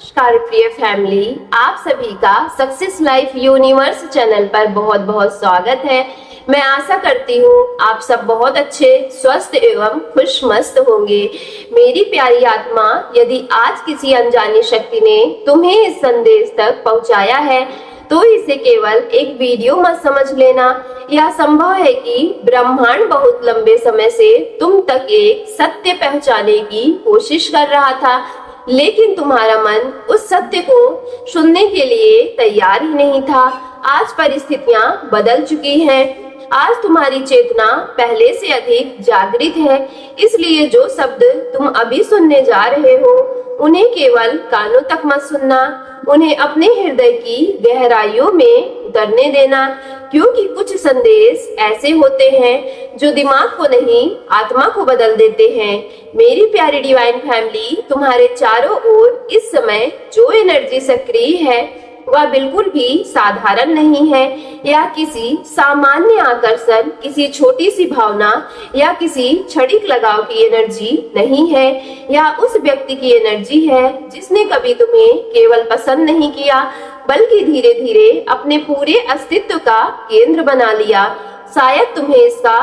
नमस्कार प्रिय फैमिली, आप सभी का सक्सेस लाइफ यूनिवर्स चैनल पर बहुत बहुत स्वागत है। मैं आशा करती हूँ आप सब बहुत अच्छे, स्वस्थ एवं खुश मस्त होंगे। मेरी प्यारी आत्मा, यदि आज किसी अनजानी शक्ति ने तुम्हें इस संदेश तक पहुँचाया है तो इसे केवल एक वीडियो मत समझ लेना। यह संभव है कि ब्रह्मांड बहुत लंबे समय से तुम तक एक सत्य पहुंचाने की कोशिश कर रहा था, लेकिन तुम्हारा मन उस सत्य को सुनने के लिए तैयार ही नहीं था। आज परिस्थितियां बदल चुकी हैं। आज तुम्हारी चेतना पहले से अधिक जागृत है, इसलिए जो शब्द तुम अभी सुनने जा रहे हो उन्हें केवल कानों तक मत सुनना, उन्हें अपने हृदय की गहराइयों में उतरने देना, क्योंकि कुछ संदेश ऐसे होते हैं जो दिमाग को नहीं आत्मा को बदल देते हैं। मेरी प्यारी डिवाइन फैमिली, तुम्हारे चारों ओर इस समय जो एनर्जी सक्रिय है वह बिल्कुल भी साधारण नहीं है। या किसी सामान्य आकर्षण, किसी छोटी सी भावना या किसी क्षणिक लगाव की एनर्जी नहीं है। यह उस व्यक्ति की एनर्जी है जिसने कभी तुम्हें केवल पसंद नहीं किया, बल्कि धीरे धीरे अपने पूरे अस्तित्व का केंद्र बना लिया। शायद तुम्हें इसका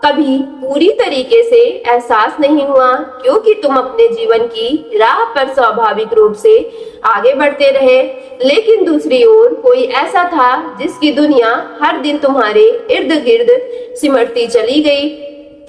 कभी पूरी तरीके से एहसास नहीं हुआ, क्योंकि तुम अपने जीवन की राह पर स्वाभाविक रूप से आगे बढ़ते रहे। लेकिन दूसरी ओर कोई ऐसा था जिसकी दुनिया हर दिन तुम्हारे इर्द गिर्द सिमटती चली गई।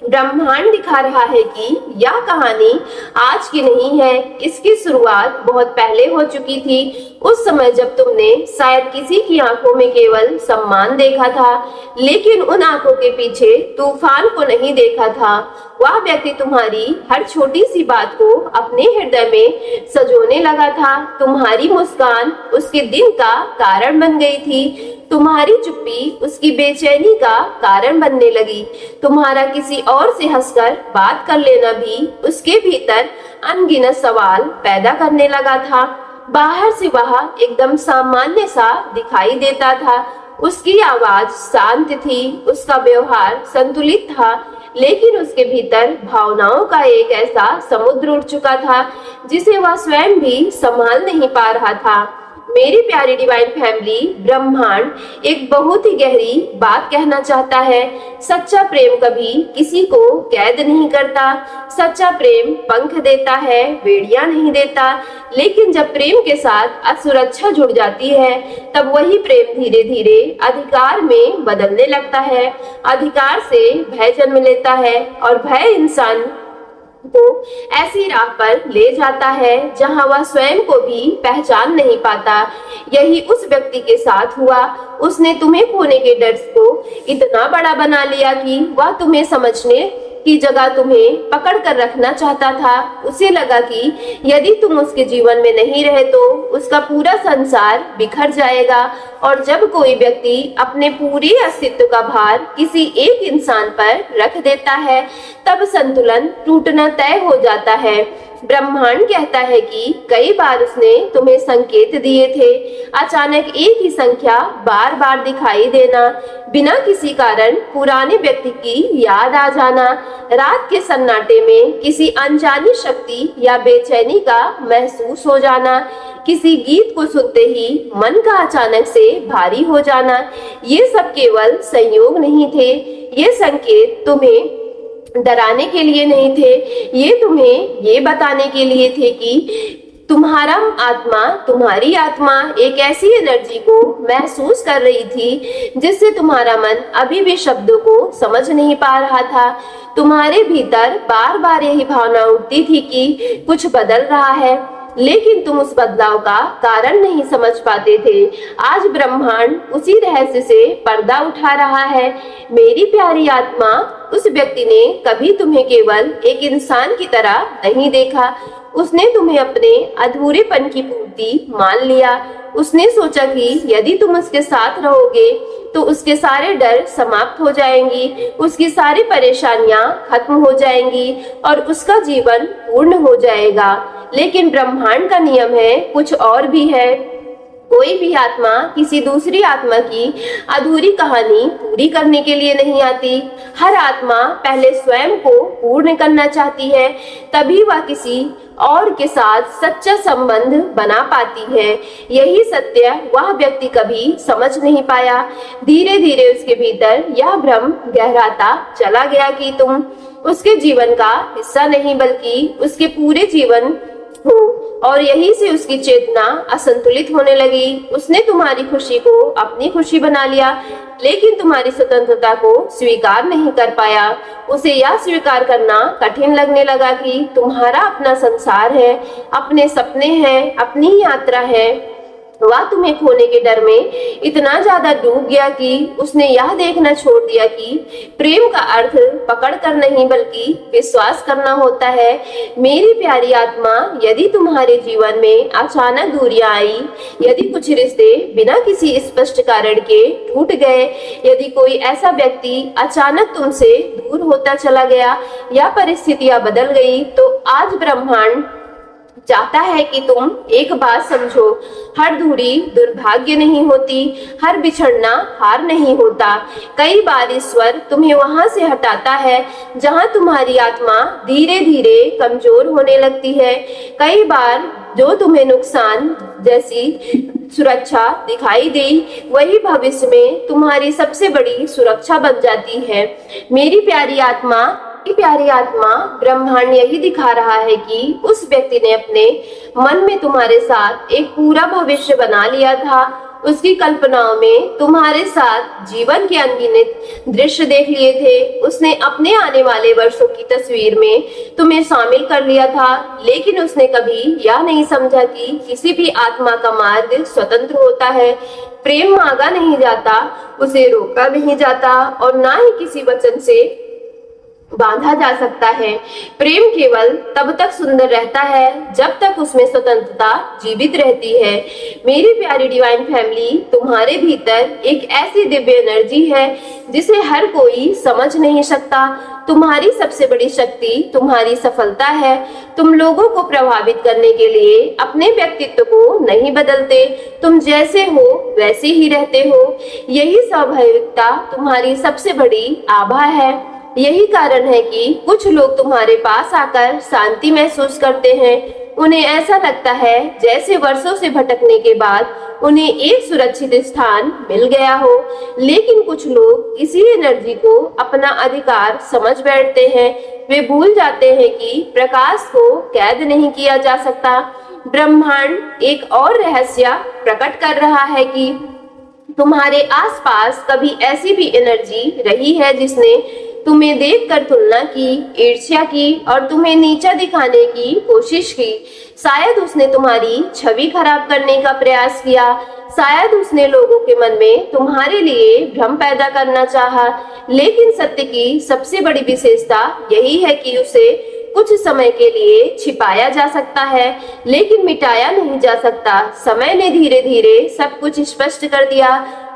ब्रह्मांड दिखा रहा है कि यह कहानी आज की नहीं है, इसकी शुरुआत बहुत पहले हो चुकी थी। उस समय जब तुमने शायद किसी की आंखों में केवल सम्मान देखा था, लेकिन उन आंखों के पीछे तूफान को नहीं देखा था। वह व्यक्ति तुम्हारी हर छोटी सी बात को अपने हृदय में सजोने लगा था। तुम्हारी मुस्कान उसके दिन का कारण बन गई थी, तुम्हारी चुप्पी उसकी बेचैनी का कारण बनने लगी। तुम्हारा किसी और से हंसकर बात कर लेना भी उसके भीतर अनगिनत सवाल पैदा करने लगा था। बाहर से वह एकदम सामान्य सा दिखाई देता था, उसकी आवाज शांत थी, उसका व्यवहार संतुलित था, लेकिन उसके भीतर भावनाओं का एक ऐसा समुद्र उठ चुका था जिसे वह स्वयं भी संभाल नहीं पा रहा था। मेरी प्यारी डिवाइन फैमिली, ब्रह्मांड एक बहुत ही गहरी बात कहना चाहता है। सच्चा प्रेम कभी किसी को कैद नहीं करता। सच्चा प्रेम पंख देता है, बेड़ियां नहीं देता। लेकिन जब प्रेम के साथ असुरक्षा जुड़ जाती है, तब वही प्रेम धीरे धीरे अधिकार में बदलने लगता है। अधिकार से भय जन्म लेता है और भय इंसान को ऐसी राह पर ले जाता है जहां वह स्वयं को भी पहचान नहीं पाता। यही उस व्यक्ति के साथ हुआ। उसने तुम्हें खोने के डर को इतना बड़ा बना लिया कि वह तुम्हें समझने की जगह तुम्हें पकड़ कर रखना चाहता था। उसे लगा कि यदि तुम उसके जीवन में नहीं रहे तो उसका पूरा संसार बिखर जाएगा। और जब कोई व्यक्ति अपने पूरे अस्तित्व का भार किसी एक इंसान पर रख देता है, तब संतुलन टूटना तय हो जाता है। ब्रह्मांड कहता है कि कई बार उसने तुम्हें संकेत दिए थे। अचानक एक ही संख्या बार बार दिखाई देना, बिना किसी कारण पुराने व्यक्ति की याद आ जाना, रात के सन्नाटे में किसी अनजानी शक्ति या बेचैनी का महसूस हो जाना, किसी गीत को सुनते ही मन का अचानक से भारी हो जाना। ये सब केवल संयोग नहीं थे। ये संकेत तुम्हें डराने के लिए नहीं थे, ये तुम्हें ये बताने के लिए थे कि तुम्हारी आत्मा एक ऐसी एनर्जी को महसूस कर रही थी जिससे तुम्हारा मन अभी भी शब्दों को समझ नहीं पा रहा था। तुम्हारे भीतर बार बार यही भावना उठती थी कि कुछ बदल रहा है, लेकिन तुम उस बदलाव का कारण नहीं समझ पाते थे। आज ब्रह्मांड उसी रहस्य से पर्दा उठा रहा है। मेरी प्यारी आत्मा, उस व्यक्ति ने कभी तुम्हें केवल एक इंसान की तरह नहीं देखा। उसने तुम्हें अपने अधूरेपन की पूर्ति मान लिया। उसने सोचा कि यदि तुम उसके साथ रहोगे तो उसके सारे डर समाप्त हो जाएंगी, उसकी सारी परेशानियां खत्म हो जाएंगी और उसका जीवन पूर्ण हो जाएगा। लेकिन ब्रह्मांड का नियम है कुछ और भी है। कोई भी आत्मा किसी दूसरी आत्मा की अधूरी कहानी पूरी करने के लिए नहीं आती। हर आत्मा पहले स्वयं को पूर्ण करना चाहती है, तभी वह किसी और के साथ सच्चा संबंध बना पाती है। यही सत्य वह व्यक्ति कभी समझ नहीं पाया। धीरे धीरे उसके भीतर यह भ्रम गहराता चला गया कि तुम उसके जीवन का हिस्सा नहीं बल्कि उसके पूरे जीवन हो, और यही से उसकी चेतना असंतुलित होने लगी। उसने तुम्हारी खुशी को अपनी खुशी बना लिया, लेकिन तुम्हारी स्वतंत्रता को स्वीकार नहीं कर पाया। उसे यह स्वीकार करना कठिन लगने लगा कि तुम्हारा अपना संसार है, अपने सपने हैं, अपनी यात्रा है। वह तुम्हें खोने के डर में इतना ज्यादा डूब गया कि उसने यह देखना छोड़ दिया कि प्रेम का अर्थ पकड़ कर नहीं बल्कि विश्वास करना होता है। मेरी प्यारी आत्मा, यदि तुम्हारे जीवन में अचानक दूरियां आई, यदि कुछ रिश्ते बिना किसी स्पष्ट कारण के टूट गए, यदि कोई ऐसा व्यक्ति अचानक तुमसे दूर होता चला गया या परिस्थितियां बदल गई, तो आज ब्रह्मांड चाहता है कि तुम एक बात समझो, हर दूरी दुर्भाग्य नहीं होती, हर बिछड़ना हार नहीं होता। कई बार ईश्वर तुम्हें वहां से हटाता है जहां तुम्हारी आत्मा धीरे धीरे कमजोर होने लगती है। कई बार जो तुम्हें नुकसान जैसी सुरक्षा दिखाई दी, वही भविष्य में तुम्हारी सबसे बड़ी सुरक्षा बन जाती है। मेरी प्यारी आत्मा, ब्रह्मांड यही दिखा रहा है कि उस व्यक्ति ने अपने मन में तुम्हारे साथ एक पूरा भविष्य बना लिया था। उसकी कल्पनाओं में तुम्हारे साथ जीवन के अनगिनत दृश्य देख लिए थे। उसने अपने आने वाले वर्षों की तस्वीर में तुम्हें शामिल कर लिया था, लेकिन उसने कभी यह नहीं समझा कि किसी भी आत्मा का मार्ग स्वतंत्र होता है। प्रेम मांगा नहीं जाता, उसे रोका नहीं जाता, और ना ही किसी वचन से बांधा जा सकता है। प्रेम केवल तब तक सुंदर रहता है जब तक उसमें स्वतंत्रता जीवित रहती है। मेरी प्यारी डिवाइन फैमिली, तुम्हारे भीतर एक ऐसी दिव्य एनर्जी है जिसे हर कोई समझ नहीं सकता। तुम्हारी सबसे बड़ी शक्ति तुम्हारी सफलता है। तुम लोगों को प्रभावित करने के लिए अपने व्यक्तित्व को नहीं बदलते, तुम जैसे हो वैसे ही रहते हो। यही स्वाभाविकता तुम्हारी सबसे बड़ी आभा है। यही कारण है कि कुछ लोग तुम्हारे पास आकर शांति महसूस करते हैं। उन्हें ऐसा लगता है जैसे वर्षों से भटकने के बाद उन्हें एक सुरक्षित स्थान मिल गया हो, लेकिन कुछ लोग इसी एनर्जी को अपना अधिकार समझ बैठते हैं। वे भूल जाते हैं कि प्रकाश को कैद नहीं किया जा सकता। ब्रह्मांड एक और रहस्य प्रकट कर रहा है कि तुम्हारे आसपास कभी ऐसी भी एनर्जी रही है जिसने तुम्हें देखकर तुलना की, ईर्ष्या की और तुम्हें नीचा दिखाने की कोशिश की। शायद उसने तुम्हारी छवि खराब करने का प्रयास किया, शायद उसने लोगों के मन में तुम्हारे लिए भ्रम पैदा करना चाहा, लेकिन सत्य की सबसे बड़ी विशेषता यही है कि उसे कुछ समय के लिए छिपाया जा सकता है, लेकिन मिटाया नहीं जा सकता। समय ने धीरे धीरे सब कुछ स्पष्ट कर दिया।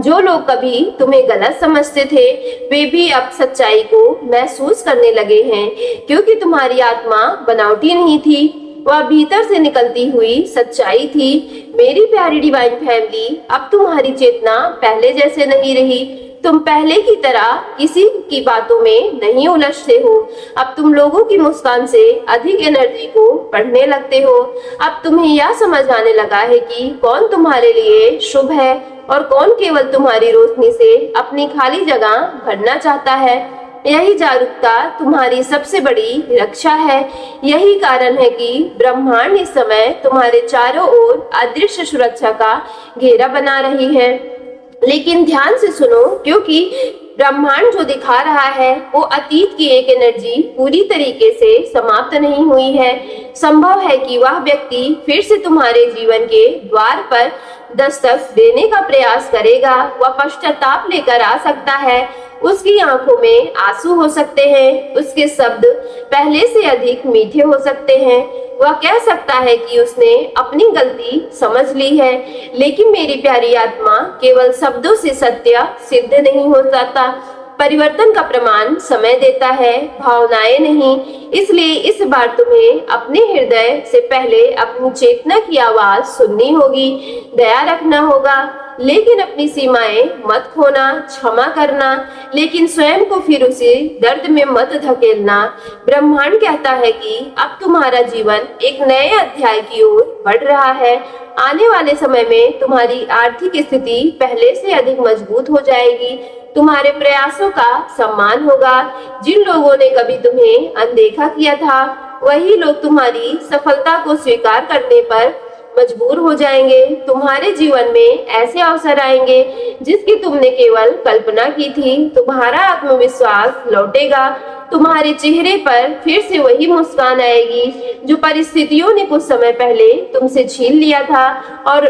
जो लोग कभी तुम्हें गलत समझते थे, वे भी अब सच्चाई को महसूस करने लगे हैं, क्योंकि तुम्हारी आत्मा बनावटी नहीं थी, वह भीतर से निकलती हुई सच्चाई थी। मेरी प्यारी डिवाइन फैमिली, अब तुम्हारी चेतना पहले जैसे नहीं रही। तुम पहले की तरह किसी की बातों में नहीं उलझते हो। अब तुम लोगों की मुस्कान से अधिक एनर्जी को पढ़ने लगते हो। अब तुम्हें यह समझ आने लगा है कि कौन तुम्हारे लिए शुभ है और कौन केवल तुम्हारी रोशनी से अपनी खाली जगह भरना चाहता है। यही जागरूकता तुम्हारी सबसे बड़ी रक्षा है। यही कारण है कि ब्रह्मांड इस समय तुम्हारे चारों ओर अदृश्य सुरक्षा का घेरा बना रही है। लेकिन ध्यान से सुनो, क्योंकि ब्रह्मांड जो दिखा रहा है वो अतीत की एक एनर्जी पूरी तरीके से समाप्त नहीं हुई है। संभव है कि वह व्यक्ति फिर से तुम्हारे जीवन के द्वार पर दस्तक देने का प्रयास करेगा। वह पश्चाताप लेकर आ सकता है, उसकी आंखों में आंसू हो सकते हैं, उसके शब्द पहले से अधिक मीठे हो सकते हैं। वह कह सकता है कि उसने अपनी गलती समझ ली है, लेकिन मेरी प्यारी आत्मा, केवल शब्दों से सत्य सिद्ध नहीं हो जाता। परिवर्तन का प्रमाण समय देता है, भावनाएं नहीं। इसलिए इस बार तुम्हें अपने हृदय से पहले अपनी चेतना की आवाज सुननी होगी, दया रखना होगा। लेकिन अपनी सीमाएं मत खोना, क्षमा करना, लेकिन स्वयं को फिर उसी दर्द में मत धकेलना। ब्रह्मांड कहता है कि अब तुम्हारा जीवन एक नए अध्याय की ओर बढ़ रहा है। आने वाले समय में तुम्हारी आर्थिक स्थिति पहले से अधिक मजबूत हो जाएगी। तुम्हारे प्रयासों का सम्मान होगा। जिन लोगों ने कभी तुम्हें अनदेखा किया था, वही लोग तुम्हारी सफलता को स्वीकार करने पर मजबूर हो जाएंगे। तुम्हारे जीवन में ऐसे अवसर आएंगे जिसकी तुमने केवल कल्पना की थी। तुम्हारा आत्मविश्वास लौटेगा। तुम्हारे चेहरे पर फिर से वही मुस्कान आएगी जो परिस्थितियों ने कुछ समय पहले तुमसे छीन लिया था। और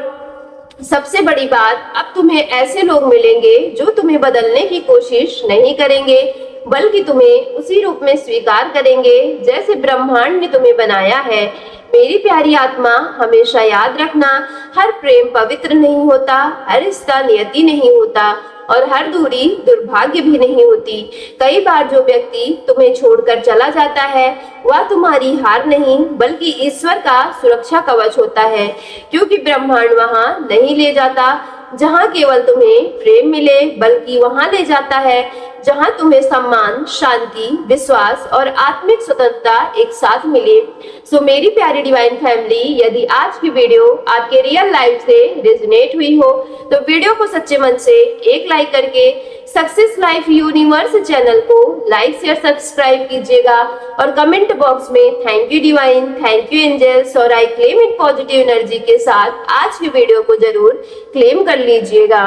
सबसे बड़ी बात, अब तुम्हें ऐसे लोग मिलेंगे जो तुम्हें बदलने की कोशिश नहीं करेंगे, बल्कि तुम्हें उसी रूप में स्वीकार करेंगे जैसे ब्रह्मांड ने तुम्हें बनाया है। मेरी प्यारी आत्मा, हमेशा याद रखना, हर प्रेम पवित्र नहीं होता, हर रिश्ता नियति नहीं होता और हर दूरी दुर्भाग्य भी नहीं होती। कई बार जो व्यक्ति तुम्हें छोड़कर चला जाता है, वह तुम्हारी हार नहीं बल्कि ईश्वर का सुरक्षा कवच होता है, क्योंकि ब्रह्मांड वहां नहीं ले जाता जहां केवल तुम्हें प्रेम मिले, बल्कि वहां ले जाता है जहां तुम्हें सम्मान, शांति, विश्वास और आत्मिक स्वतंत्रता एक साथ मिले। सो मेरी प्यारी डिवाइन फैमिली, यदि आज की वीडियो आपके रियल लाइफ से रेजोनेट हुई हो तो वीडियो को सच्चे मन से एक लाइक करके सक्सेस लाइफ यूनिवर्स चैनल को लाइक शेयर सब्सक्राइब कीजिएगा और कमेंट बॉक्स में thank you divine, thank you angels और I claim it positive energy के साथ आज की वीडियो को जरूर क्लेम कर लीजिएगा।